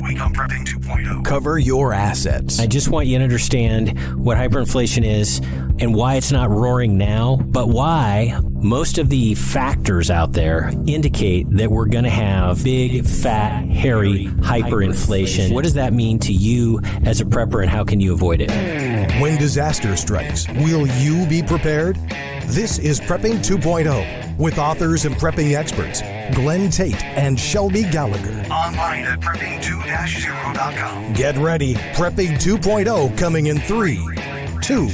week on Prepping 2.0. Cover your assets. I just want you to understand what hyperinflation is and why it's not roaring now, but why most of the factors out there indicate that we're going to have big, fat, hairy hyperinflation. What does that mean to you as a prepper, and how can you avoid it? When disaster strikes, will you be prepared? This is Prepping 2.0 with authors and prepping experts Glenn Tate and Shelby Gallagher. Online at prepping2-0.com. Get ready. Prepping 2.0 coming in 3, 2,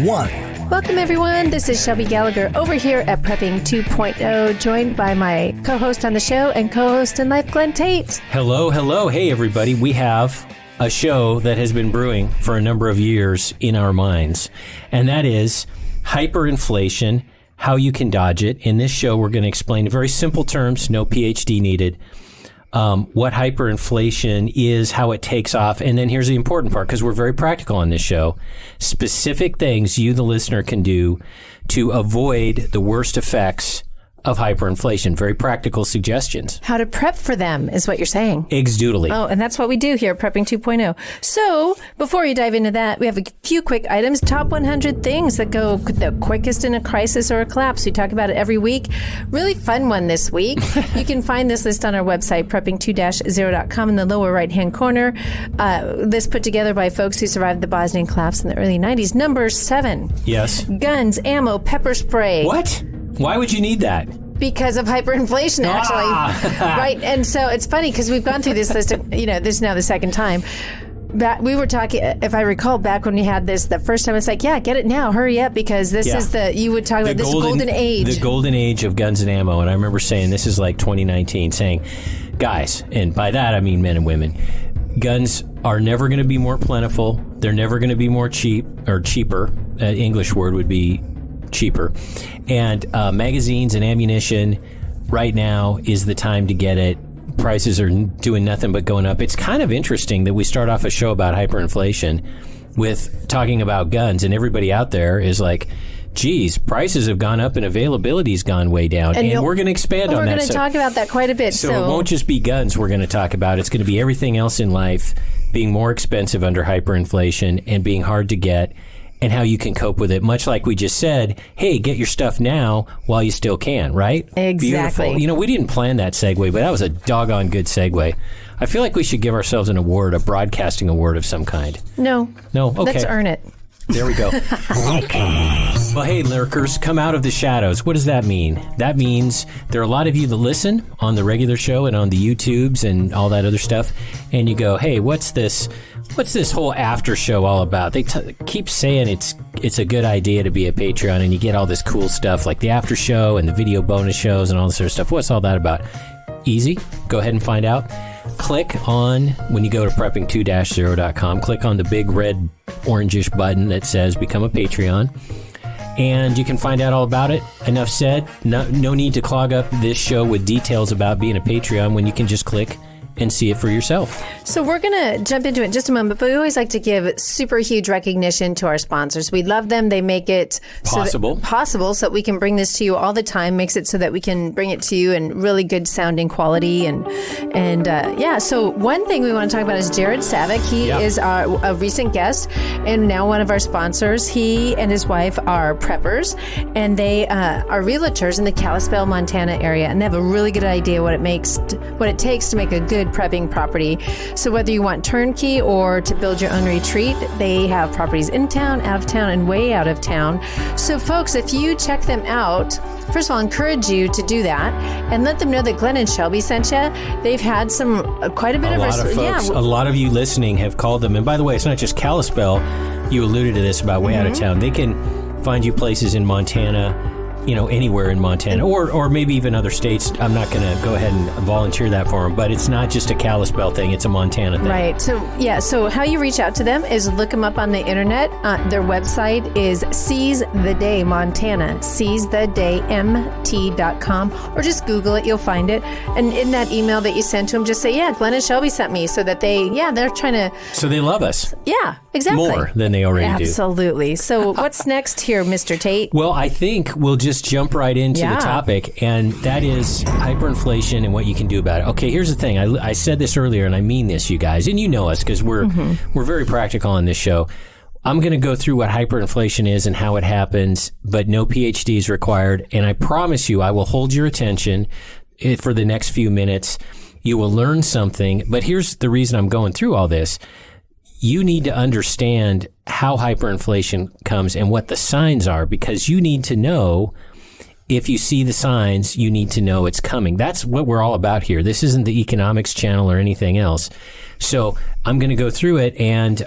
1. Welcome, everyone. This is Shelby Gallagher over here at Prepping 2.0, joined by my co-host on the show and co-host in life, Glenn Tate. Hello, hello. Hey, everybody. We have a show that has been brewing for a number of years in our minds, and that is hyperinflation, how you can dodge it. In this show, we're going to explain in very simple terms, no PhD needed, what hyperinflation is, how it takes off. And then here's the important part, because we're very practical on this show, specific things you, the listener, can do to avoid the worst effects of hyperinflation. Very practical suggestions. How to prep for them is what you're saying. Ex-doodly. Oh, and that's what we do here at Prepping 2.0. So before we dive into that, we have a few quick items. Top 100 things that go the quickest in a crisis or a collapse. We talk about it every week. Really fun one this week. You can find this list on our website, prepping2-0.com, in the lower right-hand corner. List put together by folks who survived the Bosnian collapse in the early 90s. Number 7. Yes. Guns, ammo, pepper spray. What? Why would you need that? Because of hyperinflation, actually. Right. And so it's funny because we've gone through this list, this is now the second time. We were talking, if I recall, back when we had this the first time, it's like, yeah, get it now, hurry up, because this is you would talk about this golden age. The golden age of guns and ammo. And I remember saying, this is like 2019, saying, guys, and by that I mean men and women, guns are never going to be more plentiful. They're never going to be more cheap or cheaper. English word would be cheaper. And magazines and ammunition right now is the time to get it. Prices are doing nothing but going up. It's kind of interesting that we start off a show about hyperinflation with talking about guns, and everybody out there is like, geez, prices have gone up and availability's gone way down. And we're going to expand on that. We're going to talk about that quite a bit. So it won't just be guns we're going to talk about. It's going to be everything else in life being more expensive under hyperinflation and being hard to get, and how you can cope with it. Much like we just said, hey, get your stuff now while you still can, right? Exactly. Beautiful. We didn't plan that segue, but that was a doggone good segue. I feel like we should give ourselves an award, a broadcasting award of some kind. No. Okay. Let's earn it. There we go. Well, hey, lurkers, come out of the shadows. What does that mean? That means there are a lot of you that listen on the regular show and on the YouTubes and all that other stuff, and you go, hey, what's this whole after show all about? They keep saying it's a good idea to be a Patreon, and you get all this cool stuff like the after show and the video bonus shows and all this sort of stuff. What's all that about? Easy. Go ahead and find out. Click on, when you go to prepping2-0.com, click on the big red orangish button that says Become a Patreon, and you can find out all about it. Enough said. No need to clog up this show with details about being a Patreon when you can just click and see it for yourself. So we're going to jump into it in just a moment, but we always like to give super huge recognition to our sponsors. We love them. They make it possible so that we can bring this to you all the time, makes it so that we can bring it to you in really good sounding quality. So one thing we want to talk about is Jared Savick. He is a recent guest and now one of our sponsors. He and his wife are preppers, and they are realtors in the Kalispell, Montana area, and they have a really good idea what it takes to make a good prepping property. So whether you want turnkey or to build your own retreat, they have properties in town, out of town, and way out of town. So folks, if you check them out, first of all, I encourage you to do that and let them know that Glenn and Shelby sent you. They've had quite a bit of folks. A lot of you listening have called them. And by the way, it's not just Kalispell. You alluded to this about way out of town. They can find you places in Montana, anywhere in Montana, or maybe even other states. I'm not going to go ahead and volunteer that for them, but it's not just a Kalispell thing, it's a Montana thing. Right. So how you reach out to them is look them up on the internet. Their website is Seize the Day Montana, seizetheDayMT.com, or just Google it, you'll find it. And in that email that you sent to them, just say, Glenn and Shelby sent me, so that they're trying to... So they love us. Yeah, exactly. More than they already do. Absolutely. So what's next here, Mr. Tate? Well, I think we'll just just jump right into the topic, and that is hyperinflation and what you can do about it. Okay, here's the thing. I said this earlier, and I mean this, you guys, and you know us because we're very practical on this show. I'm going to go through what hyperinflation is and how it happens, but no PhD is required. And I promise you, I will hold your attention for the next few minutes. You will learn something. But here's the reason I'm going through all this. You need to understand how hyperinflation comes and what the signs are, because you need to know. If you see the signs, you need to know it's coming. That's what we're all about here. This isn't the economics channel or anything else. So I'm going to go through it, and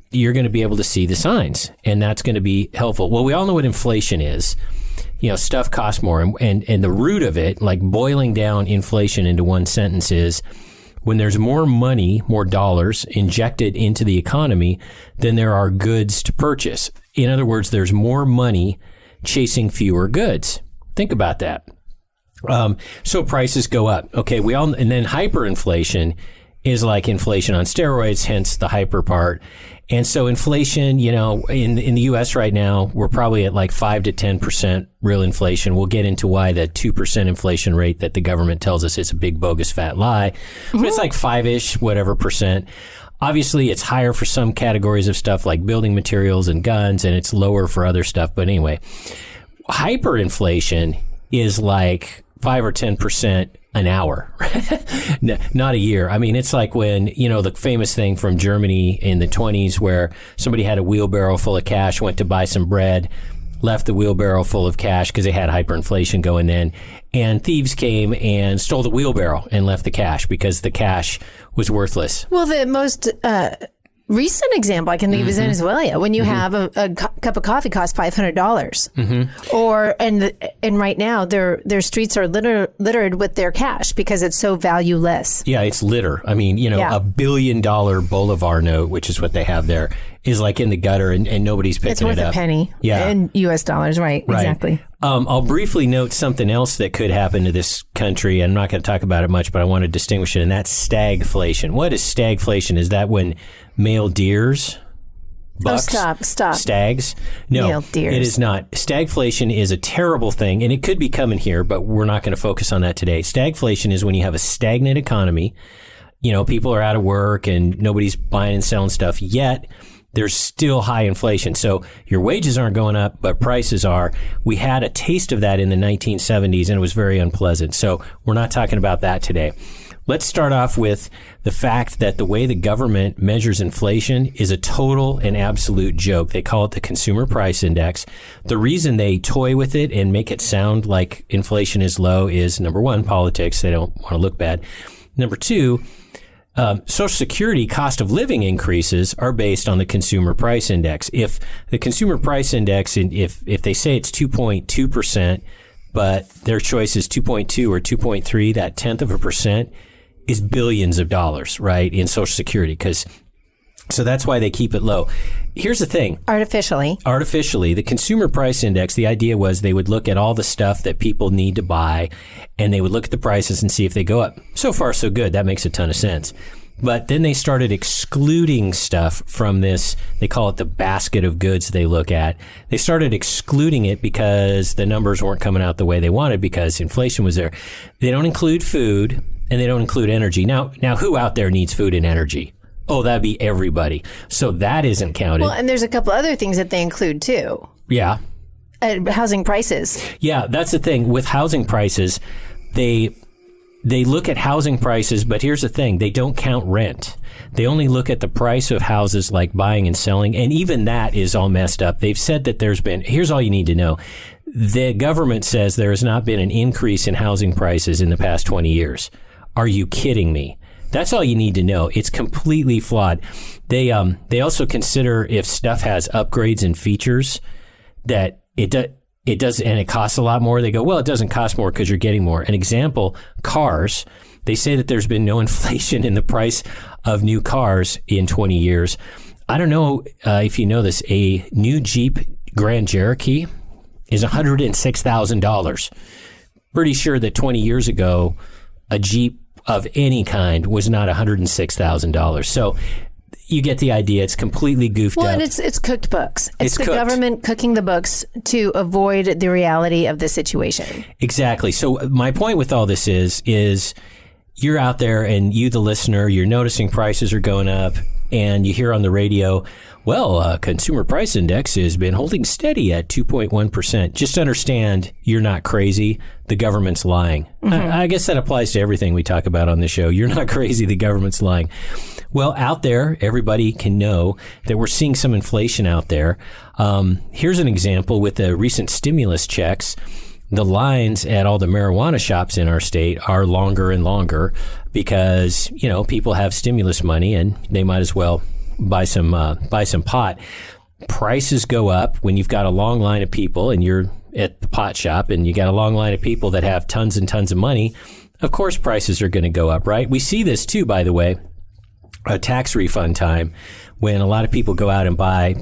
you're going to be able to see the signs, and that's going to be helpful. Well, we all know what inflation is. You know, stuff costs more, and the root of it, like boiling down inflation into one sentence, is when there's more money, more dollars injected into the economy than there are goods to purchase. In other words, there's more money chasing fewer goods. Think about that. So prices go up. Okay, and then hyperinflation is like inflation on steroids, hence the hyper part. And so inflation, you know, in the U.S. right now, we're probably at like 5 to 10% real inflation. We'll get into why the 2% inflation rate that the government tells us is a big bogus fat lie. But it's like 5-ish, whatever percent. Obviously, it's higher for some categories of stuff like building materials and guns, and it's lower for other stuff. But anyway, hyperinflation is like 5 or 10% an hour, not a year. I mean, it's like when, you know, the famous thing from Germany in the 20s where somebody had a wheelbarrow full of cash, went to buy some bread, left the wheelbarrow full of cash because they had hyperinflation going in, and thieves came and stole the wheelbarrow and left the cash because the cash was worthless. Well, the most recent example I can think of is Venezuela, when you have a cup of coffee costs $500, or and right now their streets are littered with their cash because it's so valueless. Yeah, it's litter. I mean, you know, $1 billion Bolivar note, which is what they have there, is like in the gutter, and nobody's picking it up. It's worth a penny. Yeah, in U.S. dollars, right? Exactly. I'll briefly note something else that could happen to this country. I'm not going to talk about it much, but I want to distinguish it, and that's stagflation. What is stagflation? Is that when male deers, bucks, stop. Stags? No, male deers. It is not. Stagflation is a terrible thing, and it could be coming here, but we're not going to focus on that today. Stagflation is when you have a stagnant economy. You know, people are out of work and nobody's buying and selling stuff, yet there's still high inflation. So your wages aren't going up, but prices are. We had a taste of that in the 1970s, and it was very unpleasant. So we're not talking about that today. Let's start off with the fact that the way the government measures inflation is a total and absolute joke. They call it the Consumer Price Index. The reason they toy with it and make it sound like inflation is low is, number one, politics. They don't want to look bad. Number two, Social Security cost of living increases are based on the Consumer Price Index. If the Consumer Price Index, if they say it's 2.2%, but their choice is 2.2 or 2.3, that 0.1% is billions of dollars, right, in Social Security. So that's why they keep it low. Here's the thing. Artificially, the Consumer Price Index, the idea was they would look at all the stuff that people need to buy, and they would look at the prices and see if they go up. So far, so good. That makes a ton of sense. But then they started excluding stuff from this. They call it the basket of goods they look at. They started excluding it because the numbers weren't coming out the way they wanted because inflation was there. They don't include food, and they don't include energy. Now, who out there needs food and energy? Oh, that'd be everybody. So that isn't counted. Well, and there's a couple other things that they include too. Yeah. Housing prices. Yeah, that's the thing. With housing prices, they look at housing prices, but here's the thing. They don't count rent. They only look at the price of houses like buying and selling, and even that is all messed up. They've said that here's all you need to know. The government says there has not been an increase in housing prices in the past 20 years. Are you kidding me? That's all you need to know. It's completely flawed. They also consider if stuff has upgrades and features that it does, and it costs a lot more. They go, well, it doesn't cost more because you're getting more. An example, cars. They say that there's been no inflation in the price of new cars in 20 years. I don't know if you know this. A new Jeep Grand Cherokee is $106,000. Pretty sure that 20 years ago, a Jeep of any kind was not $106,000. So you get the idea. It's completely goofed up. Well, and it's cooked books. It's the cooked. government cooking the books to avoid the reality of the situation. Exactly. So my point with all this is you're out there and you, the listener, you're noticing prices are going up, and you hear on the radio, well, consumer price index has been holding steady at 2.1%. Just understand you're not crazy. The government's lying. I guess that applies to everything we talk about on the show. You're not crazy. The government's lying. Well, out there, everybody can know that we're seeing some inflation out there. Here's an example with the recent stimulus checks. The lines at all the marijuana shops in our state are longer and longer because, people have stimulus money and they might as well buy some pot. Prices go up when you've got a long line of people and you're at the pot shop and you got a long line of people that have tons and tons of money. Of course, prices are going to go up, right? We see this too, by the way, a tax refund time when a lot of people go out and buy,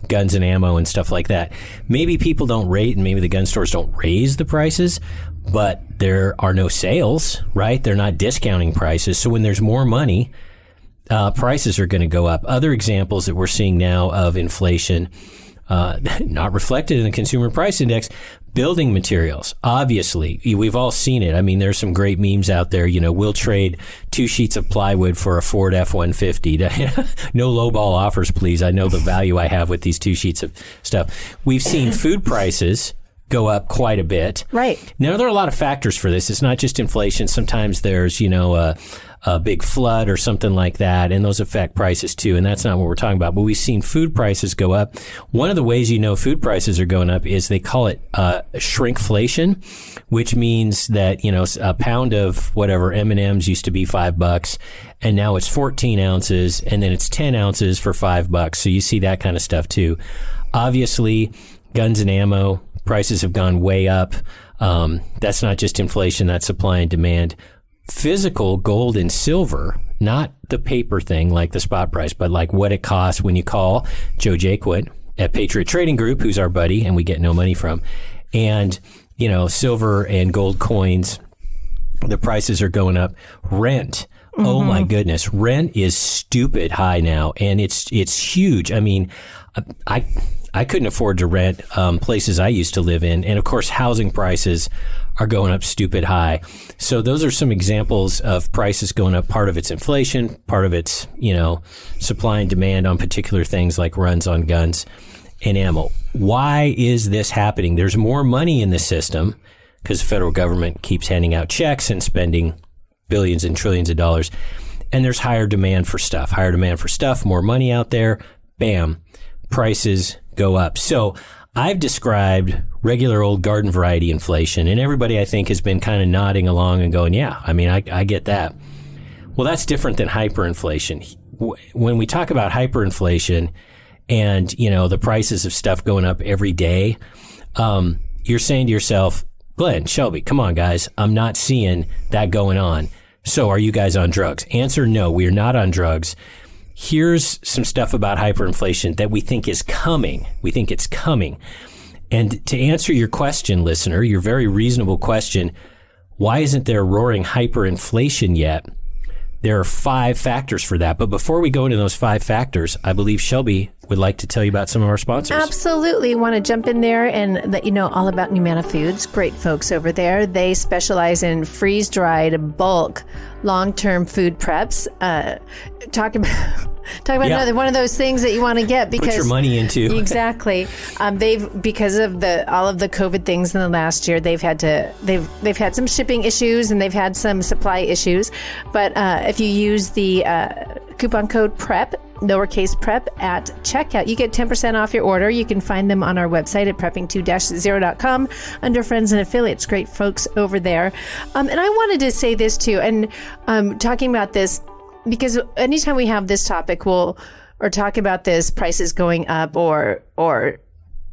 guns and ammo and stuff like that. Maybe people don't rate and maybe the gun stores don't raise the prices, but there are no sales, right? They're not discounting prices. So when there's more money, prices are going to go up. Other examples that we're seeing now of inflation, not reflected in the consumer price index, building materials. Obviously, we've all seen it. I mean, there's some great memes out there. We'll trade 2 sheets of plywood for a Ford F-150. No lowball offers, please. I know the value I have with these 2 sheets of stuff. We've seen food prices go up quite a bit. Right. Now, there are a lot of factors for this. It's not just inflation. Sometimes there's, a big flood or something like that, and those affect prices too, and that's not what we're talking about. But we've seen food prices go up. One of the ways food prices are going up is they call it shrinkflation, which means that, a pound of whatever M&Ms used to be $5, and now it's 14 ounces, and then it's 10 ounces for $5. So you see that kind of stuff too. Obviously, guns and ammo prices have gone way up. That's not just inflation, that's supply and demand. Physical gold and silver, not the paper thing like the spot price, but like what it costs when you call Joe Jaquin at Patriot Trading Group, who's our buddy and we get no money from. And, silver and gold coins, the prices are going up. Rent. Mm-hmm. Oh my goodness. Rent is stupid high now. And it's huge. I mean, I couldn't afford to rent places I used to live in. And of course, housing prices are going up stupid high. So those are some examples of prices going up. Part of it's inflation, part of it's, supply and demand on particular things like runs on guns and ammo. Why is this happening? There's more money in the system because the federal government keeps handing out checks and spending billions and trillions of dollars. And there's higher demand for stuff, more money out there. Bam, prices go up. So I've described regular old garden variety inflation, and everybody I think has been kind of nodding along and going, yeah, I mean, I get that. Well, that's different than hyperinflation. When we talk about hyperinflation and, the prices of stuff going up every day, you're saying to yourself, Glenn, Shelby, come on, guys, I'm not seeing that going on. So are you guys on drugs? Answer, no, we are not on drugs. Here's some stuff about hyperinflation that we think is coming. We think it's coming. And to answer your question, listener, your very reasonable question, why isn't there roaring hyperinflation yet? There are 5 factors for that. But before we go into those 5 factors, I believe Shelby would like to tell you about some of our sponsors. Absolutely. Want to jump in there and let you know all about Numana Foods. Great folks over there. They specialize in freeze-dried bulk long-term food preps. Talk about another one of those things that you want to get because put your money into. Exactly. Because of all of the COVID things in the last year, they've had some shipping issues and they've had some supply issues. But if you use the coupon code PREP, lowercase prep at checkout, you get 10% off your order. You can find them on our website at prepping2-0.com under friends and affiliates. Great folks over there. And I wanted to say this too, and talking about this, because anytime we have this topic, or talk about this, prices going up or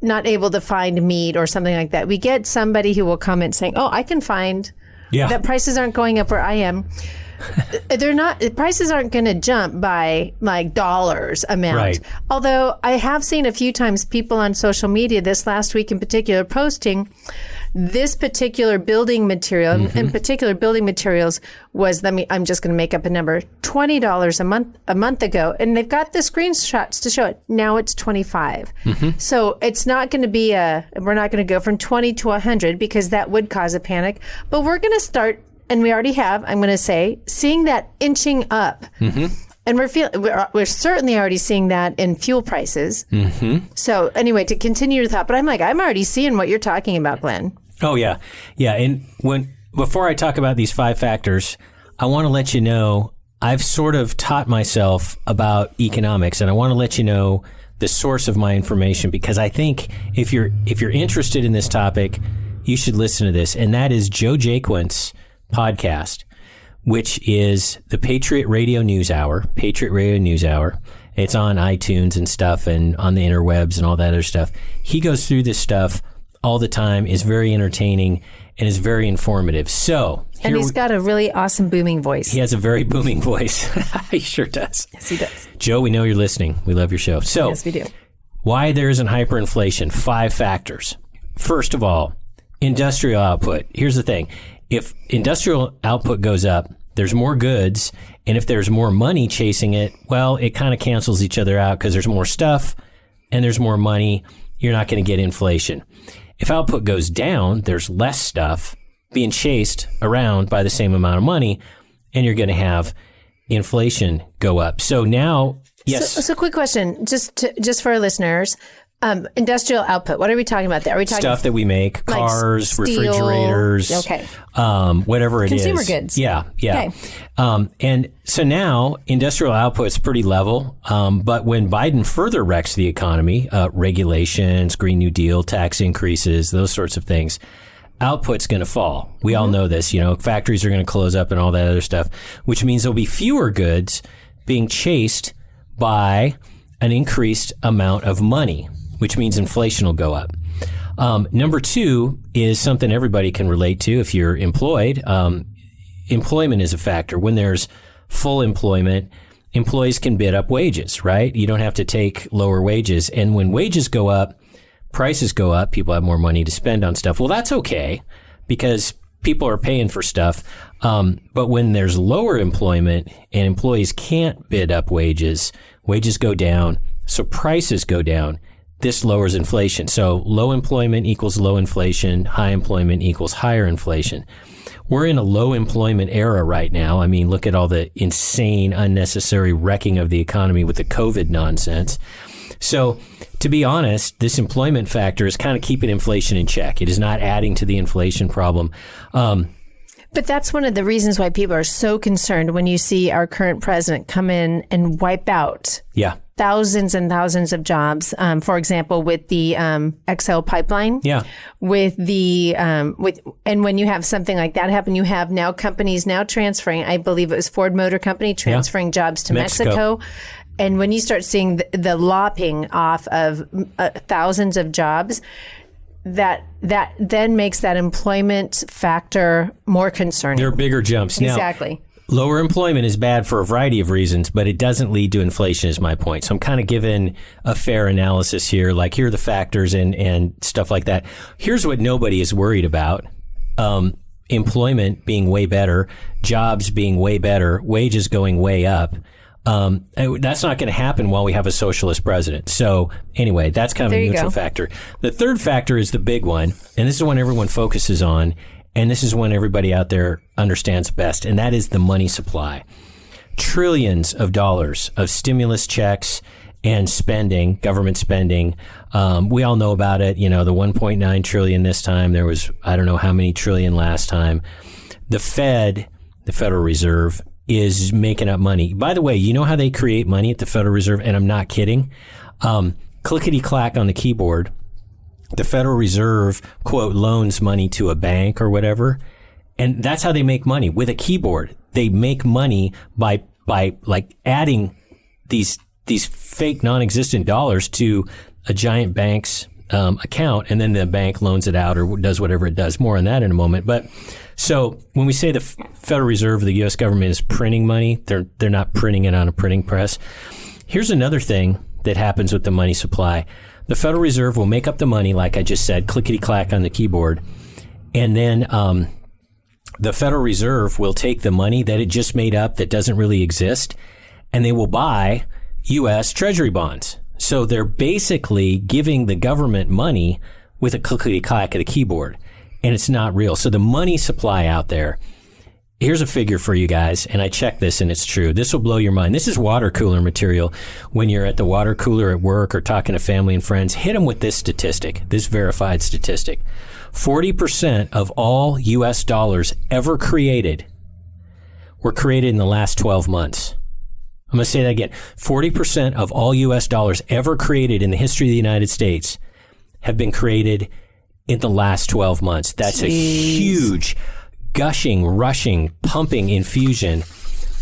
not able to find meat or something like that, we get somebody who will comment saying, oh, I can find that prices aren't going up where I am. They're not. Prices aren't going to jump by like dollars amount. Right. Although I have seen a few times people on social media this last week in particular posting this particular building material, in particular building materials was, I'm just going to make up a number, $20 a month ago. And they've got the screenshots to show it. Now it's $25. So it's not going to be we're not going to go from 20 to 100 because that would cause a panic. But we're going to start, and we already have, I'm going to say, seeing that inching up. And we're certainly already seeing that in fuel prices. So anyway, to continue your thought, but I'm already seeing what you're talking about, Glenn. Oh yeah, yeah. And before I talk about these 5 factors, I want to let you know I've sort of taught myself about economics, and I want to let you know the source of my information, because I think if you're interested in this topic, you should listen to this, and that is Joe Jaquin's podcast, which is the Patriot Radio News Hour. It's on iTunes and stuff and on the interwebs and all that other stuff. He goes through this stuff all the time, is very entertaining, and is very informative. And he's got a really awesome booming voice. He has a very booming voice. He sure does. Yes, he does. Joe, we know you're listening. We love your show. So, yes, we do. Why there isn't hyperinflation? 5 factors. First of all, industrial output. Here's the thing. If industrial output goes up, there's more goods, and if there's more money chasing it, well, it kind of cancels each other out because there's more stuff and there's more money. You're not going to get inflation. If output goes down, there's less stuff being chased around by the same amount of money, and you're going to have inflation go up. So now, yes. So quick question, just for our listeners. Industrial output. What are we talking about there? Are we talking stuff that we make, cars, like steel, refrigerators, whatever it Consumer is. goods. Yeah. Okay. And so now industrial output's pretty level. But when Biden further wrecks the economy, regulations, Green New Deal, tax increases, those sorts of things, output's going to fall. We all know this. Factories are going to close up and all that other stuff, which means there'll be fewer goods being chased by an increased amount of money, which means inflation will go up. Number 2 is something everybody can relate to if you're employed. Employment is a factor. When there's full employment, employees can bid up wages, right? You don't have to take lower wages. And when wages go up, prices go up, people have more money to spend on stuff. Well, that's okay because people are paying for stuff. But when there's lower employment and employees can't bid up wages go down, so prices go down. This lowers inflation. So low employment equals low inflation. High employment equals higher inflation. We're in a low employment era right now. I mean, look at all the insane, unnecessary wrecking of the economy with the COVID nonsense. So to be honest, this employment factor is kind of keeping inflation in check. It is not adding to the inflation problem. But that's one of the reasons why people are so concerned when you see our current president come in and wipe out thousands and thousands of jobs. For example, with the XL pipeline. Yeah. With the and when you have something like that happen, you have now companies now transferring. I believe it was Ford Motor Company transferring jobs to Mexico. And when you start seeing the lopping off of thousands of jobs, that then makes that employment factor more concerning. There are bigger jumps. Exactly. Now, lower employment is bad for a variety of reasons, but it doesn't lead to inflation is my point. So I'm kind of giving a fair analysis here, like here are the factors and stuff like that. Here's what nobody is worried about. Employment being way better, jobs being way better, wages going way up. That's not going to happen while we have a socialist president. So anyway, that's kind of a neutral factor. The third factor is the big one, and this is one everyone focuses on, and this is one everybody out there understands best, and that is the money supply. Trillions of dollars of stimulus checks and spending, government spending. We all know about it. The 1.9 trillion this time. There was, I don't know how many trillion last time. The Federal Reserve, is making up money. By the way, you know how they create money at the Federal Reserve? And I'm not kidding. Clickety-clack on the keyboard. The Federal Reserve, quote, loans money to a bank or whatever. And that's how they make money, with a keyboard. They make money by like adding these fake non-existent dollars to a giant bank's account, and then the bank loans it out or does whatever it does. More on that in a moment. But so when we say the Federal Reserve, the U.S. government is printing money, they're not printing it on a printing press. Here's another thing that happens with the money supply. The Federal Reserve will make up the money, like I just said, clickety-clack on the keyboard, And then the Federal Reserve will take the money that it just made up that doesn't really exist, and they will buy U.S. Treasury bonds. So they're basically giving the government money with a clickety-clack of the keyboard, and it's not real. So the money supply out there, here's a figure for you guys, and I checked this, and it's true. This will blow your mind. This is water cooler material. When you're at the water cooler at work or talking to family and friends, hit them with this statistic, this verified statistic. 40% of all U.S. dollars ever created were created in the last 12 months. I'm going to say that again. 40% of all U.S. dollars ever created in the history of the United States have been created in the last 12 months. That's a huge, gushing, rushing, pumping infusion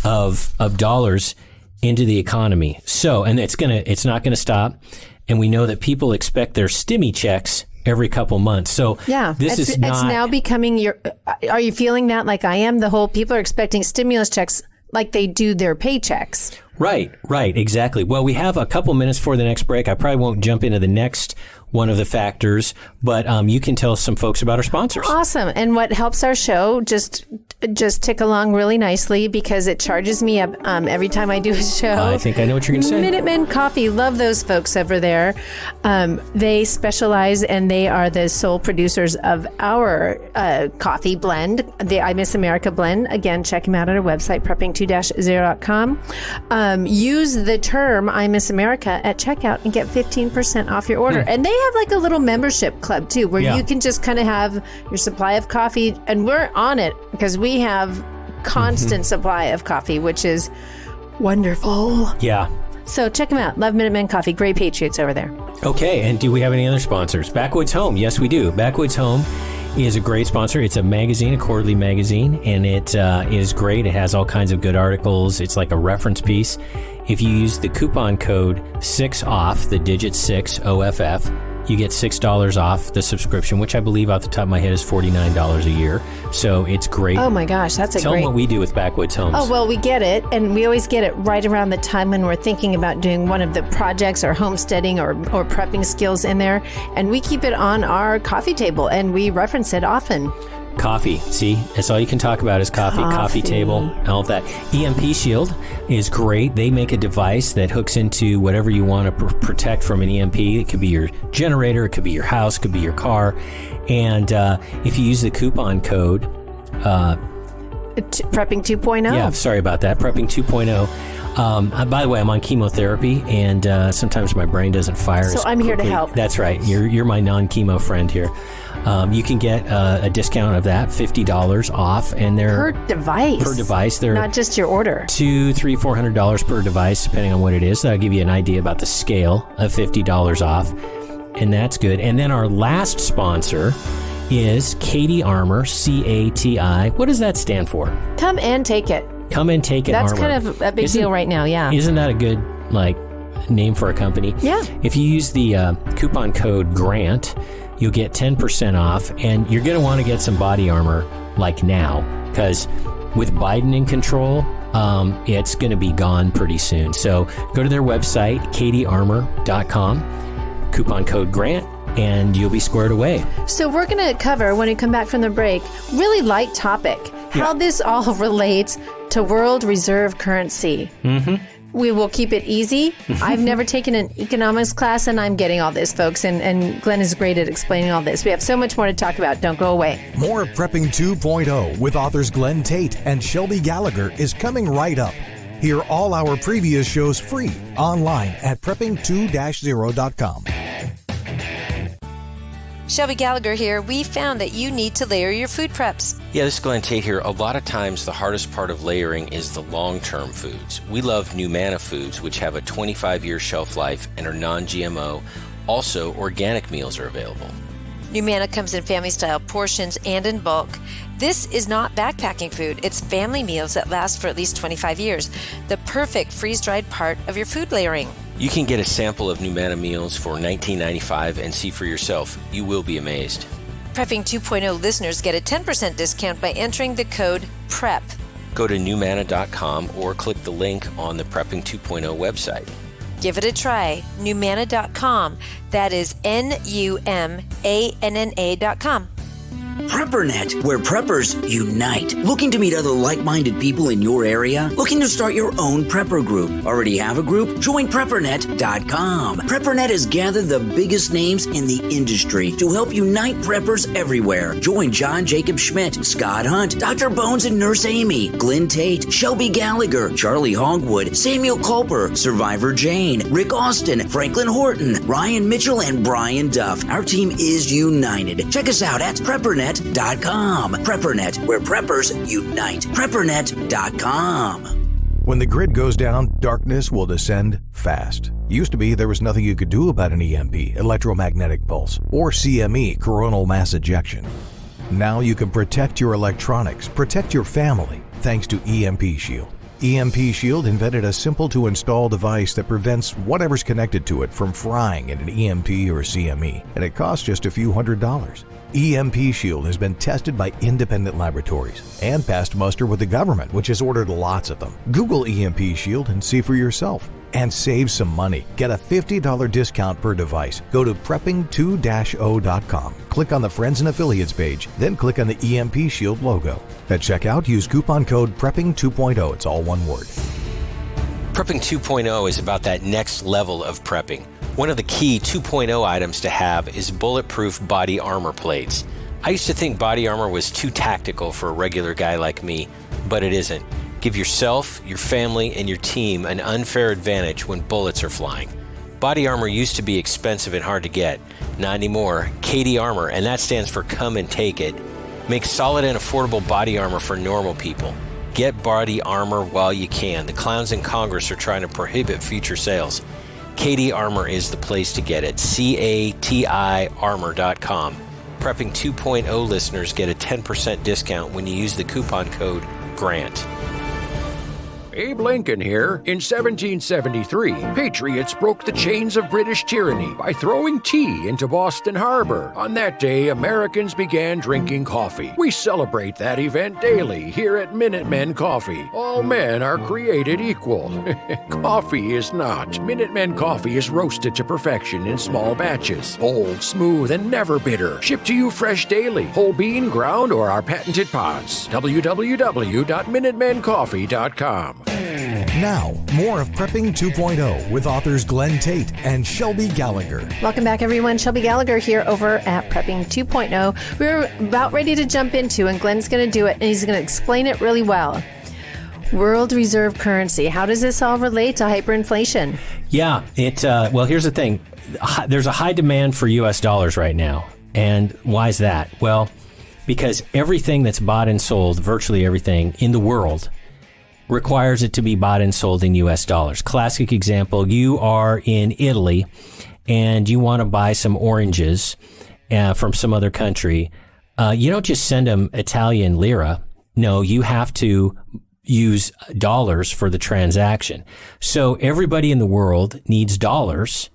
of dollars into the economy. So, and it's not going to stop. And we know that people expect their stimmy checks every couple months. So yeah, it's now becoming are you feeling that like I am? The whole people are expecting stimulus checks like they do their paychecks. Right, exactly. Well, we have a couple minutes for the next break. I probably won't jump into the next one of the factors, but you can tell some folks about our sponsors. Awesome. And what helps our show just tick along really nicely because it charges me up every time I do a show. I think I know what you're going to say. Minutemen Coffee. Love those folks over there. They specialize and they are the sole producers of our coffee blend, the I Miss America blend. Again, check them out at our website, prepping2-0.com. Use the term I Miss America at checkout and get 15% off your order. And they have like a little membership club too, where you can just kind of have your supply of coffee, and we're on it because we have constant supply of coffee, which is wonderful. Yeah. So check them out. Love Minutemen Coffee. Great patriots over there. Okay. And do we have any other sponsors? Backwoods Home. Yes, we do. Backwoods Home is a great sponsor. It's a magazine, a quarterly magazine, and it is great. It has all kinds of good articles. It's like a reference piece. If you use the coupon code 6OFF, the digit 6, OFF, you get $6 off the subscription, which I believe off the top of my head is $49 a year. So it's great. Oh my gosh, that's a Tell great... them what we do with Backwoods Homes. Oh, well, we get it. And we always get it right around the time when we're thinking about doing one of the projects or homesteading or prepping skills in there. And we keep it on our coffee table and we reference it often. Coffee. See, that's all you can talk about is coffee table, all of that. EMP Shield is great. They make a device that hooks into whatever you want to protect from an EMP. It could be your generator, it could be your house, it could be your car. And if you use the coupon code... Prepping 2.0. Yeah, sorry about that. Prepping 2.0. By the way, I'm on chemotherapy, and sometimes my brain doesn't fire as quickly. I'm here to help. That's right. You're my non-chemo friend here. You can get a discount of that, $50 off, and they're per device. They're not just your order. $200, $300, $400 per device, depending on what it is. That'll give you an idea about the scale of $50 off, and that's good. And then our last sponsor is Cati Armor, CATI. What does that stand for? Come and take it. Come and take it. That's Armor. kind of a big deal right now. Yeah. Isn't that a good name for a company? Yeah. If you use the coupon code GRANT, you'll get 10% off, and you're going to want to get some body armor now, because with Biden in control, it's going to be gone pretty soon. So go to their website, catiarmor.com, coupon code GRANT, and you'll be squared away. So we're going to cover, when we come back from the break, really light topic, how this all relates to world reserve currency. Mm-hmm. We will keep it easy. I've never taken an economics class, and I'm getting all this, folks. And Glenn is great at explaining all this. We have so much more to talk about. Don't go away. More Prepping 2.0 with authors Glenn Tate and Shelby Gallagher is coming right up. Hear all our previous shows free online at prepping2-0.com. Shelby Gallagher here. We found that you need to layer your food preps. Yeah, this is Glenn Tate here. A lot of times the hardest part of layering is the long-term foods. We love Numana foods, which have a 25-year shelf life and are non-GMO. Also, organic meals are available. Numana comes in family-style portions and in bulk. This is not backpacking food. It's family meals that last for at least 25 years. The perfect freeze-dried part of your food layering. You can get a sample of Numana meals for $19.95 and see for yourself. You will be amazed. Prepping 2.0 listeners get a 10% discount by entering the code PREP. Go to Numana.com or click the link on the Prepping 2.0 website. Give it a try. Numana.com. That is Numana.com. PrepperNet, where preppers unite. Looking to meet other like-minded people in your area? Looking to start your own prepper group? Already have a group? Join PrepperNet.com. PrepperNet has gathered the biggest names in the industry to help unite preppers everywhere. Join John Jacob Schmidt, Scott Hunt, Dr. Bones and Nurse Amy, Glenn Tate, Shelby Gallagher, Charlie Hogwood, Samuel Culper, Survivor Jane, Rick Austin, Franklin Horton, Ryan Mitchell, and Brian Duff. Our team is united. Check us out at PrepperNet.com. PrepperNet, where preppers unite. PrepperNet.com. When the grid goes down, darkness will descend fast. Used to be there was nothing you could do about an EMP, electromagnetic pulse, or CME, coronal mass ejection. Now you can protect your electronics, protect your family, thanks to EMP Shield. EMP Shield invented a simple-to-install device that prevents whatever's connected to it from frying in an EMP or CME, and it costs just a few $100s. EMP Shield has been tested by independent laboratories and passed muster with the government, which has ordered lots of them. Google EMP Shield and see for yourself. And save some money. Get a $50 discount per device. Go to prepping2-0.com. Click on the Friends and Affiliates page, then click on the EMP Shield logo. At checkout, use coupon code PREPPING2.0. It's all one word. Prepping 2.0 is about that next level of prepping. One of the key 2.0 items to have is bulletproof body armor plates. I used to think body armor was too tactical for a regular guy like me, but it isn't. Give yourself, your family, and your team an unfair advantage when bullets are flying. Body armor used to be expensive and hard to get. Not anymore. KD Armor, and that stands for Come and Take It, makes solid and affordable body armor for normal people. Get body armor while you can. The clowns in Congress are trying to prohibit future sales. KD Armor is the place to get it. CATI Armor.com. Prepping 2.0 listeners get a 10% discount when you use the coupon code GRANT. Abe Lincoln here. In 1773, patriots broke the chains of British tyranny by throwing tea into Boston Harbor. On that day, Americans began drinking coffee. We celebrate that event daily here at Minutemen Coffee. All men are created equal. Coffee is not. Minutemen Coffee is roasted to perfection in small batches. Bold, smooth, and never bitter. Shipped to you fresh daily. Whole bean, ground, or our patented pods. www.MinutemenCoffee.com. Now, more of Prepping 2.0 with authors Glenn Tate and Shelby Gallagher. Welcome back, everyone. Shelby Gallagher here over at Prepping 2.0. We're about ready to jump into, and Glenn's going to do it, and he's going to explain it really well. World reserve currency. How does this all relate to hyperinflation? Yeah, well, here's the thing. There's a high demand for U.S. dollars right now. And why is that? Well, because everything that's bought and sold, virtually everything in the world, requires it to be bought and sold in U.S. dollars. Classic example, you are in Italy and you want to buy some oranges from some other country. You don't just send them Italian lira. No, you have to use dollars for the transaction. So everybody in the world needs dollars,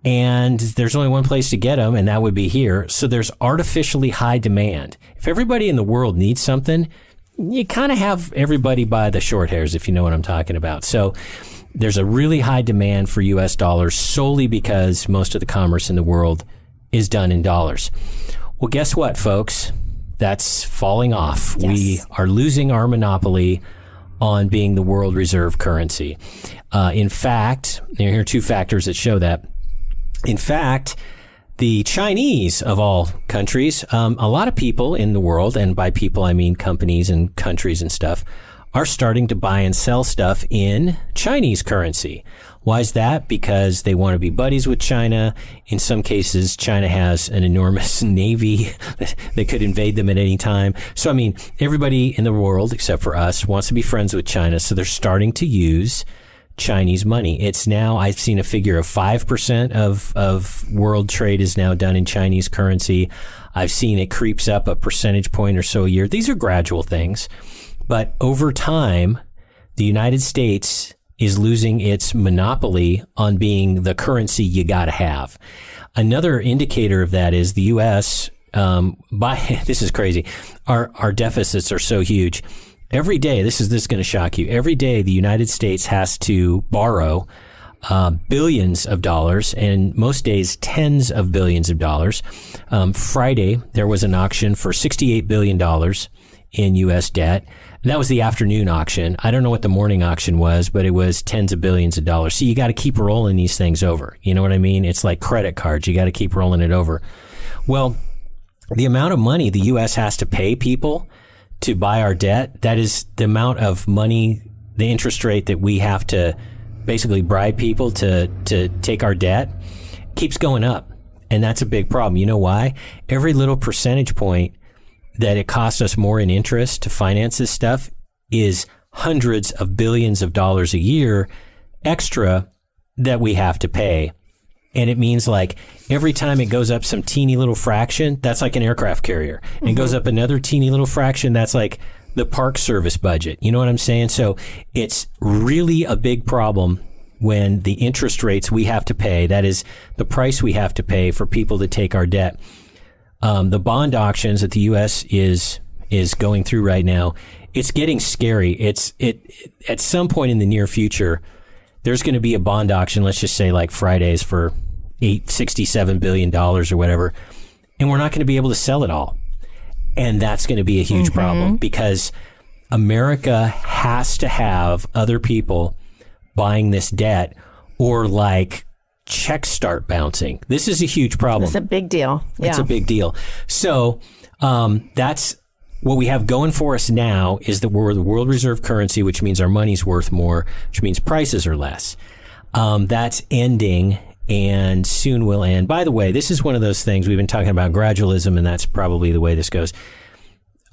and there's only one place to get them, and that would be here. So there's artificially high demand. If everybody in the world needs something, you kind of have everybody by the short hairs, if you know what I'm talking about. So there's a really high demand for U.S. dollars solely because most of the commerce in the world is done in dollars. Well, guess what, folks? That's falling off. Yes. We are losing our monopoly on being the world reserve currency. In fact, here are two factors that show that. In fact, the Chinese, of all countries, a lot of people in the world, and by people I mean companies and countries and stuff, are starting to buy and sell stuff in Chinese currency. Why is that? Because they want to be buddies with China. In some cases, China has an enormous navy that could invade them at any time. So, I mean, everybody in the world, except for us, wants to be friends with China. So they're starting to use Chinese money. It's now, I've seen a figure of 5% of world trade is now done in Chinese currency. I've seen it creeps up a percentage point or so a year. These are gradual things. But over time, the United States is losing its monopoly on being the currency you got to have. Another indicator of that is the U.S., this is crazy, our deficits are so huge. Every day, this is going to shock you. Every day, the United States has to borrow billions of dollars, and most days tens of billions of dollars. Friday, there was an auction for $68 billion in U.S. debt. And that was the afternoon auction. I don't know what the morning auction was, but it was tens of billions of dollars. So you got to keep rolling these things over. You know what I mean? It's like credit cards. You got to keep rolling it over. Well, the amount of money the U.S. has to pay people to buy our debt, that is the amount of money, the interest rate that we have to basically bribe people to take our debt, keeps going up. And that's a big problem. You know why? Every little percentage point that it costs us more in interest to finance this stuff is hundreds of billions of dollars a year extra that we have to pay. And it means like every time it goes up some teeny little fraction, that's like an aircraft carrier. And it goes up another teeny little fraction, that's like the Park Service budget. You know what I'm saying? So it's really a big problem when the interest rates we have to pay, that is the price we have to pay for people to take our debt. The bond auctions that the U.S. is going through right now, it's getting scary. At some point in the near future, there's going to be a bond auction, let's just say like Fridays for $67 billion or whatever, and we're not going to be able to sell it all. And that's going to be a huge problem because America has to have other people buying this debt or like checks start bouncing. This is a huge problem. It's a big deal. Yeah. It's a big deal. So that's what we have going for us now is that we're the world reserve currency, which means our money's worth more, which means prices are less. That's ending and soon will end. By the way, this is one of those things we've been talking about gradualism, and that's probably the way this goes.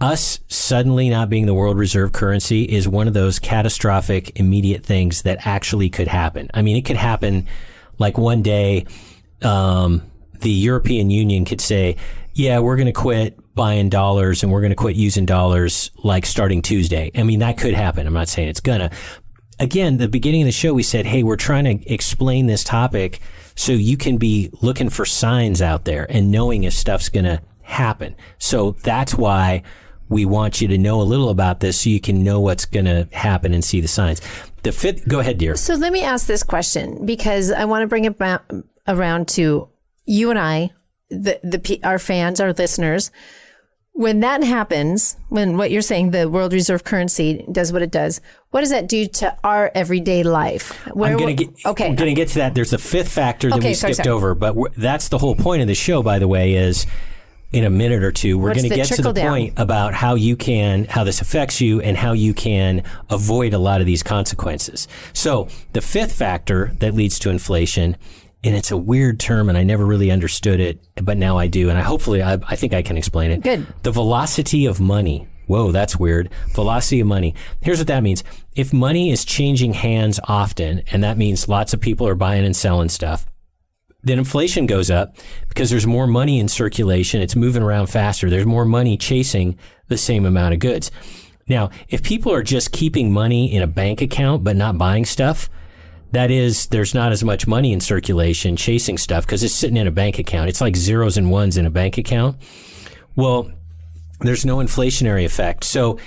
Us suddenly not being the world reserve currency is one of those catastrophic, immediate things that actually could happen. I mean, it could happen like one day, the European Union could say, yeah, we're going to quit buying dollars and we're going to quit using dollars like starting Tuesday. I mean, that could happen. I'm not saying it's gonna. Again, the beginning of the show, we said, hey, we're trying to explain this topic so you can be looking for signs out there and knowing if stuff's going to happen. So that's why we want you to know a little about this so you can know what's going to happen and see the signs. The fifth, go ahead, dear. So let me ask this question because I want to bring it back around to you and I, our fans, our listeners. When that happens, when what you're saying, the world reserve currency does what it does, what does that do to our everyday life? I'm going to get to that. There's a fifth factor that we skipped over, but that's the whole point of the show, by the way, is in a minute or two, we're going to get to the point about how this affects you and how you can avoid a lot of these consequences. So the fifth factor that leads to inflation, and it's a weird term and I never really understood it, but now I do. And I think I can explain it. Good. The velocity of money. Whoa, that's weird. Velocity of money. Here's what that means. If money is changing hands often, and that means lots of people are buying and selling stuff, then inflation goes up because there's more money in circulation. It's moving around faster. There's more money chasing the same amount of goods. Now, if people are just keeping money in a bank account but not buying stuff, that is, there's not as much money in circulation chasing stuff because it's sitting in a bank account. It's like zeros and ones in a bank account. Well, there's no inflationary effect. So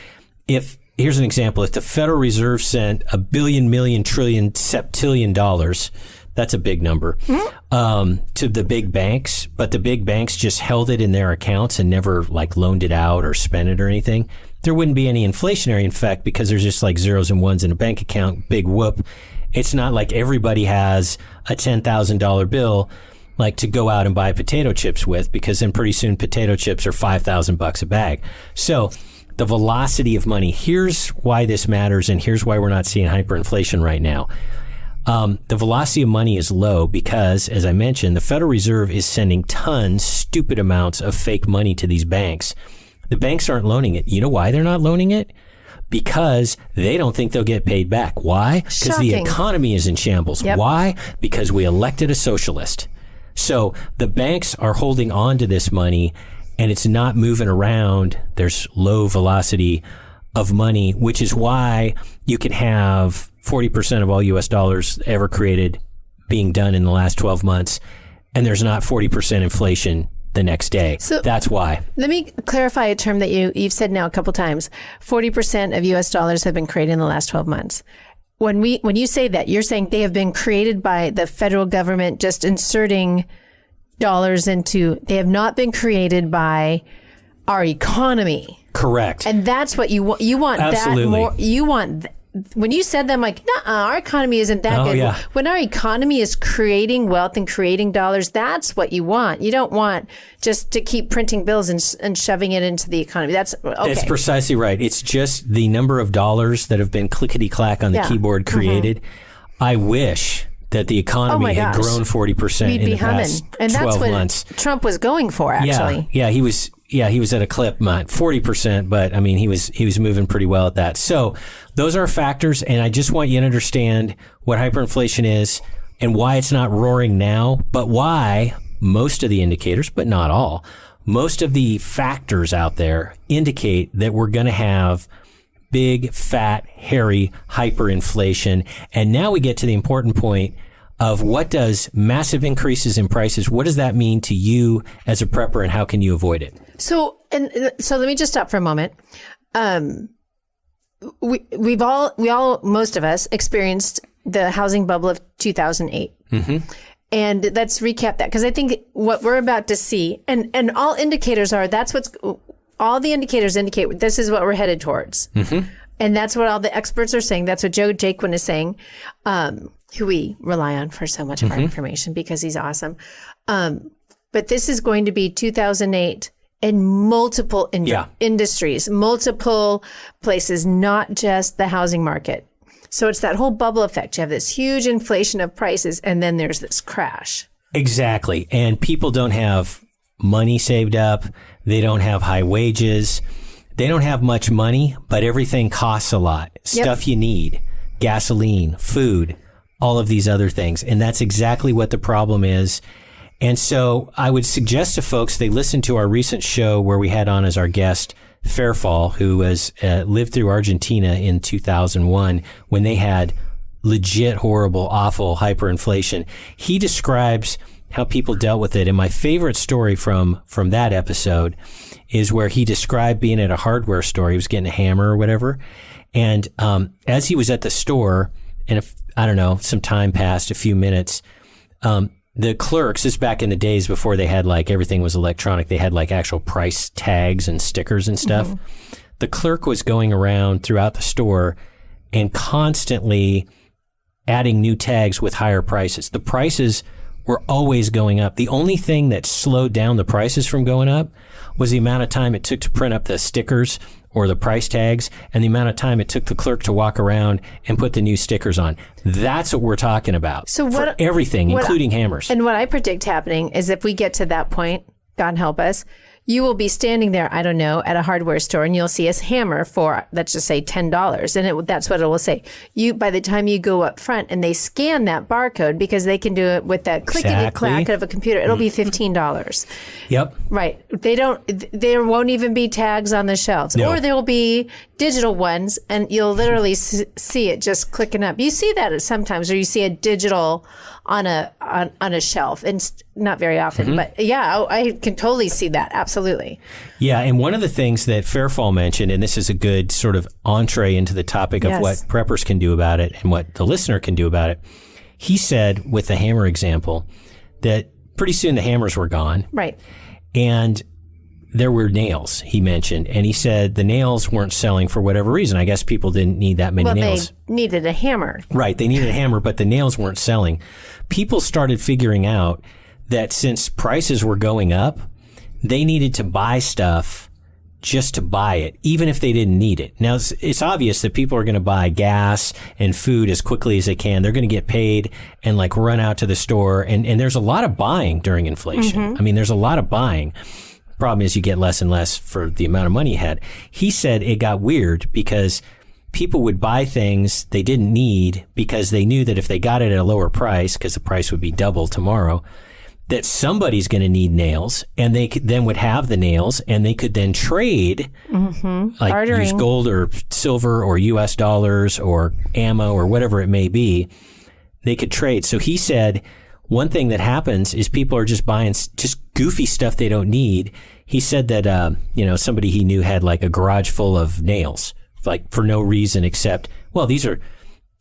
here's an example. If the Federal Reserve sent $1 billion, million, trillion, septillion dollars, that's a big number, to the big banks, but the big banks just held it in their accounts and never like loaned it out or spent it or anything, there wouldn't be any inflationary effect because there's just like zeros and ones in a bank account, big whoop. It's not like everybody has a $10,000 bill like to go out and buy potato chips with, because then pretty soon potato chips are $5,000 a bag. So the velocity of money, here's why this matters, and here's why we're not seeing hyperinflation right now. The velocity of money is low because, as I mentioned, the Federal Reserve is sending stupid amounts of fake money to these banks. The banks aren't loaning it. You know why they're not loaning it? Because they don't think they'll get paid back. Why? Because the economy is in shambles. Yep. Why? Because we elected a socialist. So the banks are holding on to this money and it's not moving around. There's low velocity of money, which is why you can have 40% of all U.S. dollars ever created being done in the last 12 months, and there's not 40% inflation the next day. So that's why. Let me clarify a term that you've said now a couple times. 40% of U.S. dollars have been created in the last 12 months. when you say that, you're saying they have been created by the federal government just inserting dollars into, they have not been created by our economy. Correct. And that's what you want. You want Absolutely. that more. You want, when you said that, I'm like, nah, our economy isn't that good. Yeah. When our economy is creating wealth and creating dollars, that's what you want. You don't want just to keep printing bills and shoving it into the economy. That's okay. That's precisely right. It's just the number of dollars that have been clickety-clack on the keyboard created. I wish that the economy had grown 40% in the past 12 months. And that's what Trump was going for, actually. Yeah, he was at a clip, 40%, but I mean, he was moving pretty well at that. So those are factors, and I just want you to understand what hyperinflation is and why it's not roaring now, but why most of the indicators, but not all, most of the factors out there indicate that we're going to have big, fat, hairy hyperinflation. And now we get to the important point of what does massive increases in prices, what does that mean to you as a prepper, and how can you avoid it? So let me just stop for a moment. We all, most of us experienced the housing bubble of 2008. Mm-hmm. And let's recap that, because I think what we're about to see, and all indicators are, all the indicators indicate this is what we're headed towards. Mm-hmm. And that's what all the experts are saying. That's what Joe Jaquin is saying, who we rely on for so much of our information because he's awesome. But this is going to be 2008 in multiple industries, multiple places, not just the housing market. So it's that whole bubble effect. You have this huge inflation of prices, and then there's this crash. Exactly. And people don't have money saved up. They don't have high wages. They don't have much money, but everything costs a lot. Stuff you need, gasoline, food, all of these other things. And that's exactly what the problem is. And so I would suggest to folks they listen to our recent show where we had on as our guest Fairfall, who was lived through Argentina in 2001 when they had legit, horrible, awful hyperinflation. He describes how people dealt with it. And my favorite story from that episode is where he described being at a hardware store. He was getting a hammer or whatever. And as he was at the store, and some time passed, a few minutes, the clerks, this is back in the days before they had everything was electronic, they had actual price tags and stickers and stuff. Mm-hmm. The clerk was going around throughout the store and constantly adding new tags with higher prices. The prices were always going up. The only thing that slowed down the prices from going up was the amount of time it took to print up the stickers or the price tags, and the amount of time it took the clerk to walk around and put the new stickers on. That's what we're talking about. So for everything, including hammers. And what I predict happening is if we get to that point, God help us, you will be standing there, I don't know, at a hardware store, and you'll see a hammer for, let's just say, $10. And that's what it will say. By the time you go up front and they scan that barcode, because they can do it with that clickety-clack of a computer, it'll be $15. Yep. Right. There won't even be tags on the shelves. No. Or there will be digital ones, and you'll literally see it just clicking up. You see that sometimes, or you see a digital on a shelf, and not very often, but I can totally see that. Absolutely. Yeah. And one of the things that Fairfall mentioned, and this is a good sort of entree into the topic of what preppers can do about it and what the listener can do about it. He said with the hammer example that pretty soon the hammers were gone. Right. And there were nails, he mentioned. And he said the nails weren't selling for whatever reason. I guess people didn't need that many nails. They needed a hammer. Right. They needed a hammer, but the nails weren't selling. People started figuring out that since prices were going up, they needed to buy stuff just to buy it, even if they didn't need it. Now, it's obvious that people are going to buy gas and food as quickly as they can. They're going to get paid and run out to the store. And there's a lot of buying during inflation. Mm-hmm. I mean, there's a lot of buying. Problem is you get less and less for the amount of money you had. He said it got weird because people would buy things they didn't need because they knew that if they got it at a lower price, because the price would be double tomorrow, that somebody's going to need nails, and they then would have the nails, and they could then trade, bartering. Use gold or silver or U.S. dollars or ammo or whatever it may be. They could trade. So he said one thing that happens is people are just buying just goofy stuff they don't need. He said that, somebody he knew had a garage full of nails, for no reason except, well, these are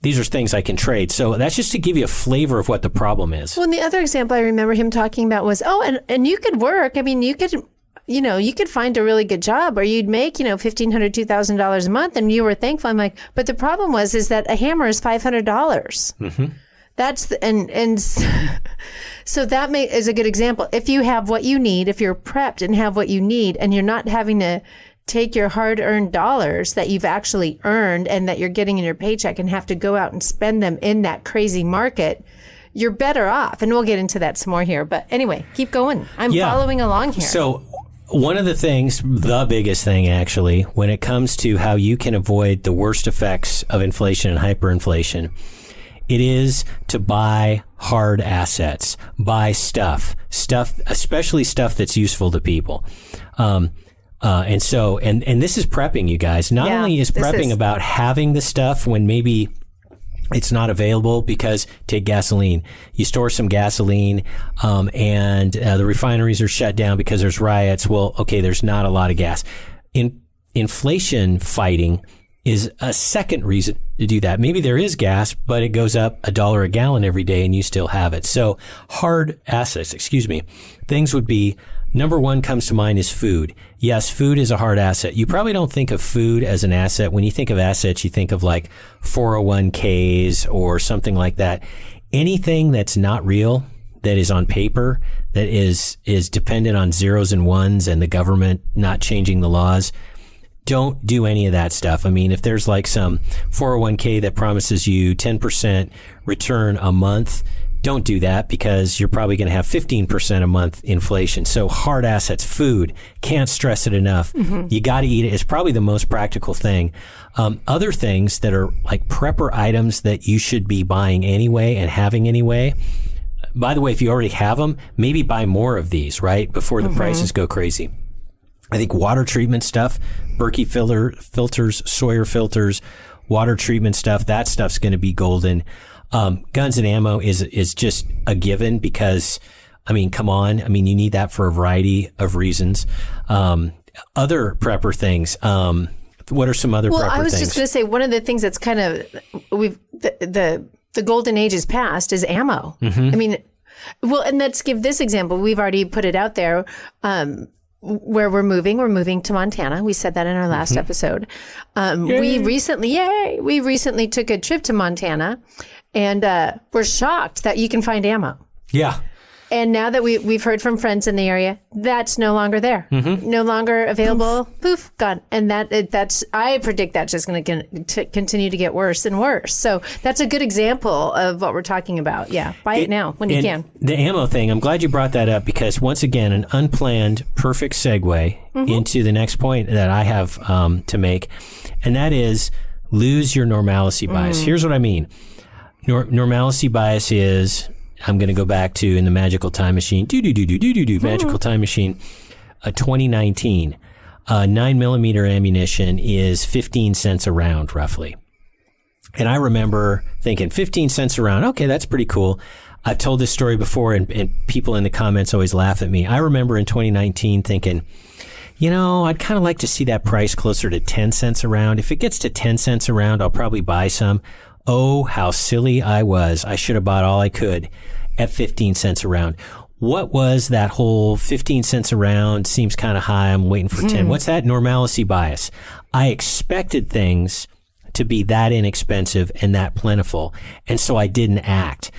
these are things I can trade. So that's just to give you a flavor of what the problem is. Well, and the other example I remember him talking about was, and you could work. I mean, you could find a really good job where you'd make, $1,500, $2,000 a month, and you were thankful. I'm like, but the problem is that a hammer is $500. Mm-hmm. That's so that is a good example. If you have what you need, if you're prepped and have what you need, and you're not having to take your hard-earned dollars that you've actually earned and that you're getting in your paycheck and have to go out and spend them in that crazy market, you're better off. And we'll get into that some more here. But anyway, keep going. I'm following along here. So one of the things, the biggest thing actually, when it comes to how you can avoid the worst effects of inflation and hyperinflation, it is to buy hard assets, buy stuff, especially stuff that's useful to people. And this is prepping, you guys. Not only is prepping about having the stuff when maybe it's not available, because take gasoline. You store some gasoline, and the refineries are shut down because there's riots. Well, okay, there's not a lot of gas. Inflation fighting is a second reason to do that. Maybe there is gas, but it goes up $1 a gallon every day and you still have it. So hard assets, things would be, number one comes to mind is food. Yes, food is a hard asset. You probably don't think of food as an asset. When you think of assets, you think of like 401ks or something like that. Anything that's not real, that is on paper, that is dependent on zeros and ones and the government not changing the laws, don't do any of that stuff. I mean, if there's like some 401k that promises you 10% return a month, don't do that, because you're probably going to have 15% a month inflation. So hard assets, food, can't stress it enough. Mm-hmm. You got to eat it. It's probably the most practical thing. Other things that are like prepper items that you should be buying anyway and having anyway. By the way, if you already have them, maybe buy more of these, right? Before the prices go crazy. I think water treatment stuff, Berkey filters, Sawyer filters, water treatment stuff, that stuff's going to be golden. Guns and ammo is just a given, because, I mean, come on. I mean, you need that for a variety of reasons. Other prepper things. What are some other prepper things? Well, I was just going to say, one of the things that's kind of, the golden age is past is ammo. Mm-hmm. I mean, well, and let's give this example. We've already put it out there. Where we're moving to Montana. We said that in our last episode. We recently took a trip to Montana, and we're shocked that you can find ammo. Yeah. And now that we've heard from friends in the area, that's no longer there. Mm-hmm. No longer available. Poof, gone. And that's I predict that's just going to continue to get worse and worse. So that's a good example of what we're talking about. Yeah, buy it now when you can. The ammo thing, I'm glad you brought that up, because once again, an unplanned, perfect segue into the next point that I have to make, and that is lose your normalcy bias. Here's what I mean. Normalcy bias is, I'm going to go back to, in the magical time machine, magical time machine, 2019, 9mm ammunition is 15 cents a round, roughly. And I remember thinking, 15 cents a round, okay, that's pretty cool. I've told this story before, and people in the comments always laugh at me. I remember in 2019 thinking, I'd kind of like to see that price closer to 10 cents a round. If it gets to 10 cents a round, I'll probably buy some. Oh, how silly I was. I should have bought all I could at 15 cents a round. What was that whole 15 cents a round? Seems kind of high. I'm waiting for 10. What's that? Normalcy bias. I expected things to be that inexpensive and that plentiful, and so I didn't act.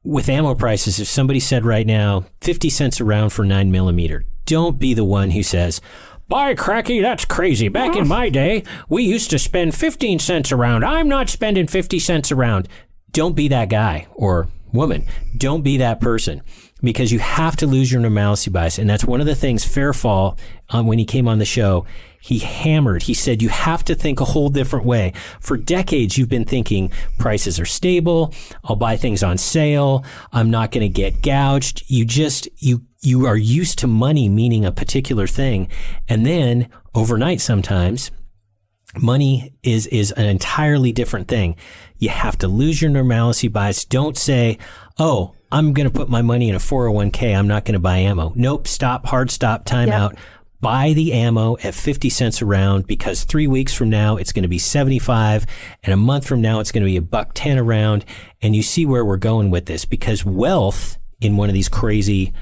With ammo prices, if somebody said right now, 50 cents a round for 9mm, don't be the one who says, by cracky, that's crazy. Back in my day, we used to spend 15 cents a round. I'm not spending 50 cents a round. Don't be that guy or woman. Don't be that person, because you have to lose your normalcy bias. And that's one of the things Fairfall, when he came on the show, he hammered. He said, you have to think a whole different way. For decades, you've been thinking prices are stable. I'll buy things on sale. I'm not going to get gouged. You are used to money meaning a particular thing. And then overnight, sometimes money is an entirely different thing. You have to lose your normalcy bias. Don't say, oh, I'm going to put my money in a 401k. I'm not going to buy ammo. Nope. Stop. Hard stop. Time out. buy the ammo at 50 cents a round, because 3 weeks from now it's going to be 75, and a month from now it's going to be $1.10 a round. And you see where we're going with this, because wealth in one of these crazy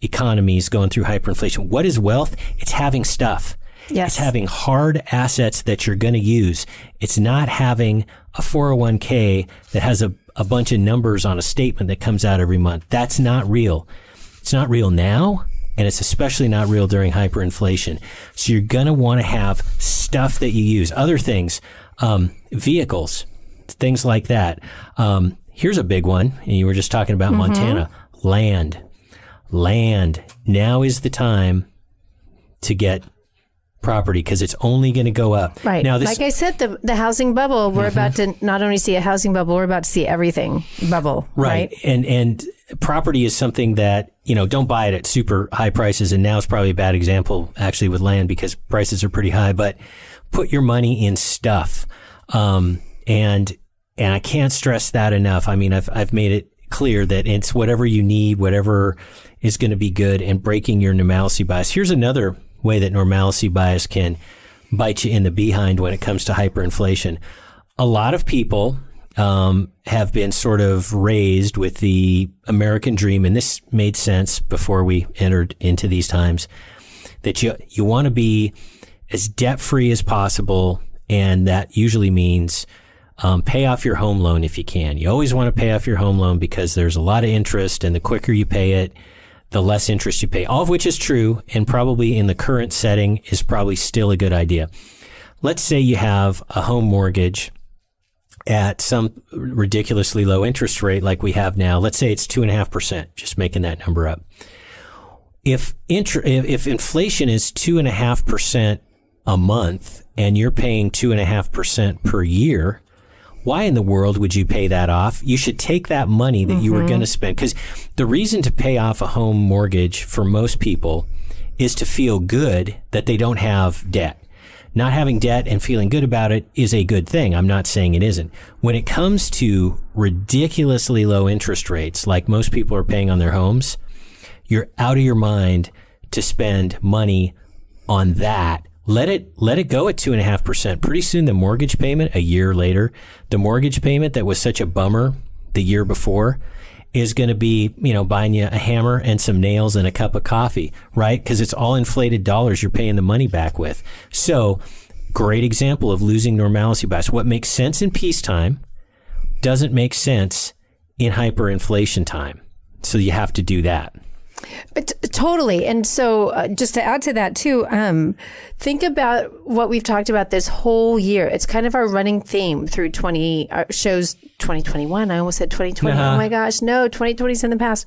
economies going through hyperinflation, what is wealth? It's having stuff. Yes. It's having hard assets that you're going to use. It's not having a 401k that has a bunch of numbers on a statement that comes out every month. That's not real. It's not real now, and it's especially not real during hyperinflation. So you're going to want to have stuff that you use. Other things, vehicles, things like that. Here's a big one, and you were just talking about Montana. Land. Now is the time to get property, because it's only going to go up. Right. Now, like I said, the housing bubble, we're about to not only see a housing bubble, we're about to see everything bubble. Right. And property is something that, don't buy it at super high prices. And now it's probably a bad example actually with land, because prices are pretty high, but put your money in stuff. And I can't stress that enough. I mean, I've made it clear that it's whatever you need, whatever is going to be good, and breaking your normalcy bias. Here's another way that normalcy bias can bite you in the behind when it comes to hyperinflation. A lot of people have been sort of raised with the American dream, and this made sense before we entered into these times, that you want to be as debt-free as possible, and that usually means pay off your home loan if you can. You always want to pay off your home loan because there's a lot of interest, and the quicker you pay it, the less interest you pay, all of which is true, and probably in the current setting is probably still a good idea. Let's say you have a home mortgage at some ridiculously low interest rate like we have now. Let's say it's 2.5%, just making that number up. If inflation is 2.5% a month and you're paying 2.5% per year, why in the world would you pay that off? You should take that money that you were going to spend, because the reason to pay off a home mortgage for most people is to feel good that they don't have debt. Not having debt and feeling good about it is a good thing. I'm not saying it isn't. When it comes to ridiculously low interest rates, like most people are paying on their homes, you're out of your mind to spend money on that. Let it go at 2.5%. Pretty soon, the mortgage payment a year later, the mortgage payment that was such a bummer the year before is going to be, buying you a hammer and some nails and a cup of coffee, right? Because it's all inflated dollars you're paying the money back with. So, great example of losing normalcy bias. What makes sense in peacetime doesn't make sense in hyperinflation time. So you have to do that. Totally. And so just to add to that too, think about what we've talked about this whole year. It's kind of our running theme through shows 2021. I almost said 2020. Oh my gosh. No, 2020's in the past.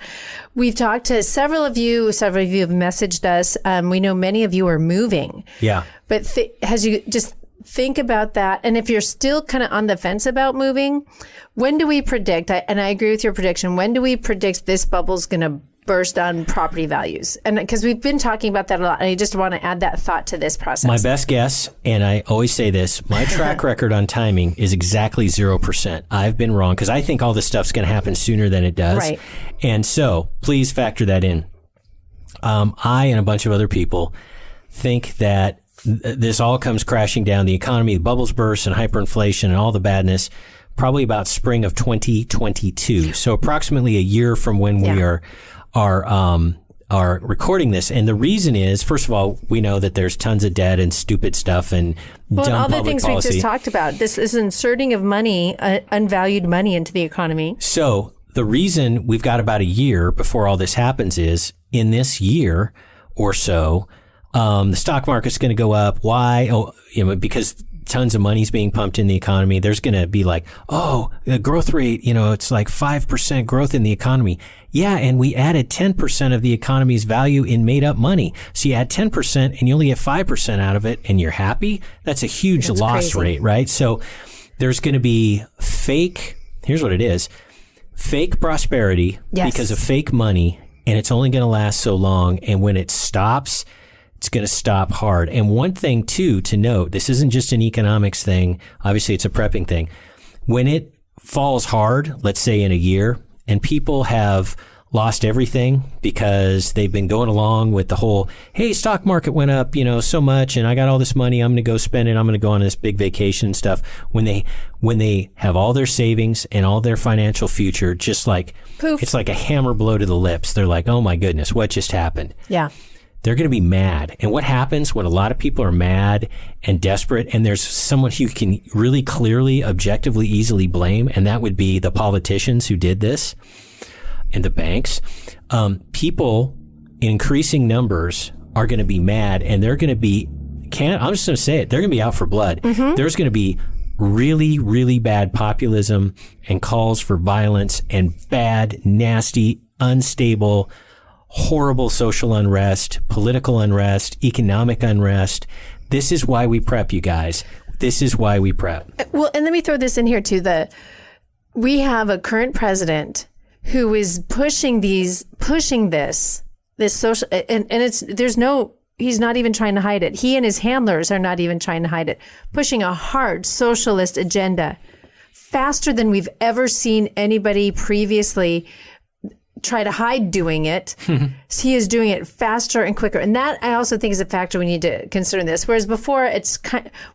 We've talked to several of you have messaged us. We know many of you are moving. Yeah. But as you just think about that, and if you're still kind of on the fence about moving, when do we predict, and I agree with your prediction, when do we predict this bubble's going to burst on property values? And because we've been talking about that a lot, and I just want to add that thought to this process. My best guess, and I always say this, my track record on timing is exactly 0%. I've been wrong because I think all this stuff's going to happen sooner than it does. Right. And so please factor that in. I and a bunch of other people think that this all comes crashing down. The economy, the bubbles burst, and hyperinflation and all the badness, probably about spring of 2022. So approximately a year from when we are recording this. And the reason is, first of all, we know that there's tons of debt and stupid stuff and dumb all the public things policy. we just talked about. This is inserting of money, unvalued money into the economy. So the reason we've got about a year before all this happens is, in this year or so, the stock market's going to go up. Why? Because tons of money's being pumped in the economy. There's going to be like, the growth rate, it's like 5% growth in the economy. Yeah, and we added 10% of the economy's value in made up money. So you add 10% and you only get 5% out of it, and you're happy? That's a huge loss rate, right? So there's going to be here's what it is, fake prosperity because of fake money, and it's only going to last so long. And when it stops, it's going to stop hard. And one thing, too, to note, this isn't just an economics thing. Obviously, it's a prepping thing. When it falls hard, let's say in a year, and people have lost everything because they've been going along with the whole, hey, stock market went up, so much, and I got all this money, I'm going to go spend it, I'm going to go on this big vacation and stuff. When they have all their savings and all their financial future, just like, poof. It's like a hammer blow to the lips. They're like, oh my goodness, what just happened? Yeah. They're going to be mad. And what happens when a lot of people are mad and desperate, and there's someone who can really clearly, objectively, easily blame, and that would be the politicians who did this and the banks. People in increasing numbers are going to be mad, and they're going to be, I'm just going to say it, they're going to be out for blood. Mm-hmm. There's going to be really, really bad populism and calls for violence and bad, nasty, unstable, horrible social unrest, political unrest, economic unrest. This is why we prep, you guys. This is why we prep. Well, and let me throw this in here too. We have a current president who is pushing this social, and he's not even trying to hide it. He and his handlers are not even trying to hide it, pushing a hard socialist agenda faster than we've ever seen anybody previously try to hide doing it. He is doing it faster and quicker. And that I also think is a factor we need to consider in this. Whereas before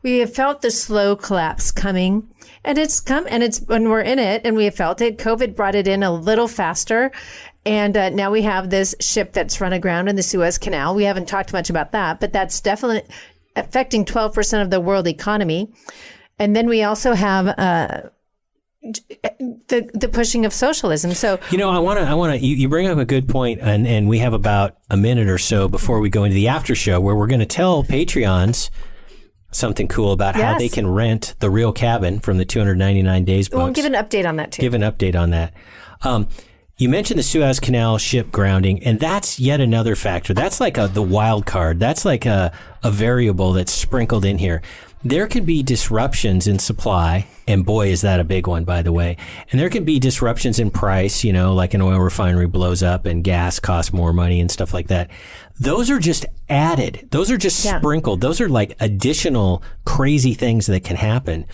we have felt the slow collapse coming, and it's come, and it's when we're in it and we have felt it. COVID brought it in a little faster. And now we have this ship that's run aground in the Suez Canal. We haven't talked much about that, but that's definitely affecting 12% of the world economy. And then we also have the pushing of socialism. So I want to. You bring up a good point, and we have about a minute or so before we go into the after show, where we're going to tell Patreons something cool about how they can rent the real cabin from the 299 days books. We'll give an update on that too. Give an update on that. You mentioned the Suez Canal ship grounding, and that's yet another factor. That's like the wild card. That's like a variable that's sprinkled in here. There can be disruptions in supply, and boy, is that a big one, by the way. And there can be disruptions in price, like an oil refinery blows up and gas costs more money and stuff like that. Those are just added. Those are just sprinkled. Those are like additional crazy things that can happen.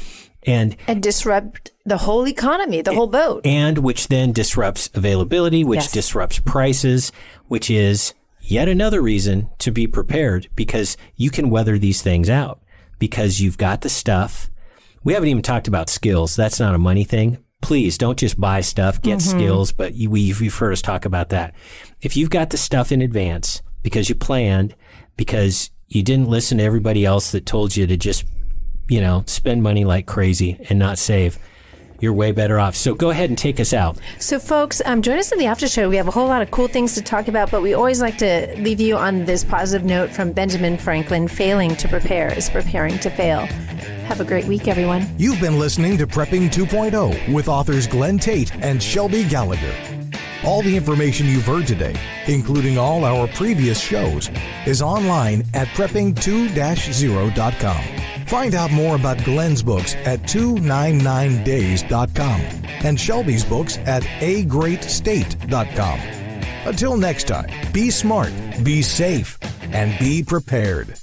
And disrupt the whole economy, the whole boat. And which then disrupts availability, which disrupts prices, which is yet another reason to be prepared, because you can weather these things out. Because you've got the stuff. We haven't even talked about skills. That's not a money thing. Please don't just buy stuff, get skills, but you've heard us talk about that. If you've got the stuff in advance because you planned, because you didn't listen to everybody else that told you to just, spend money like crazy and not save, you're way better off. So go ahead and take us out. So folks, join us in the after show. We have a whole lot of cool things to talk about, but we always like to leave you on this positive note from Benjamin Franklin: failing to prepare is preparing to fail. Have a great week, everyone. You've been listening to Prepping 2.0 with authors Glenn Tate and Shelby Gallagher. All the information you've heard today, including all our previous shows, is online at prepping2-0.com. Find out more about Glenn's books at 299days.com and Shelby's books at agreatstate.com. Until next time, be smart, be safe, and be prepared.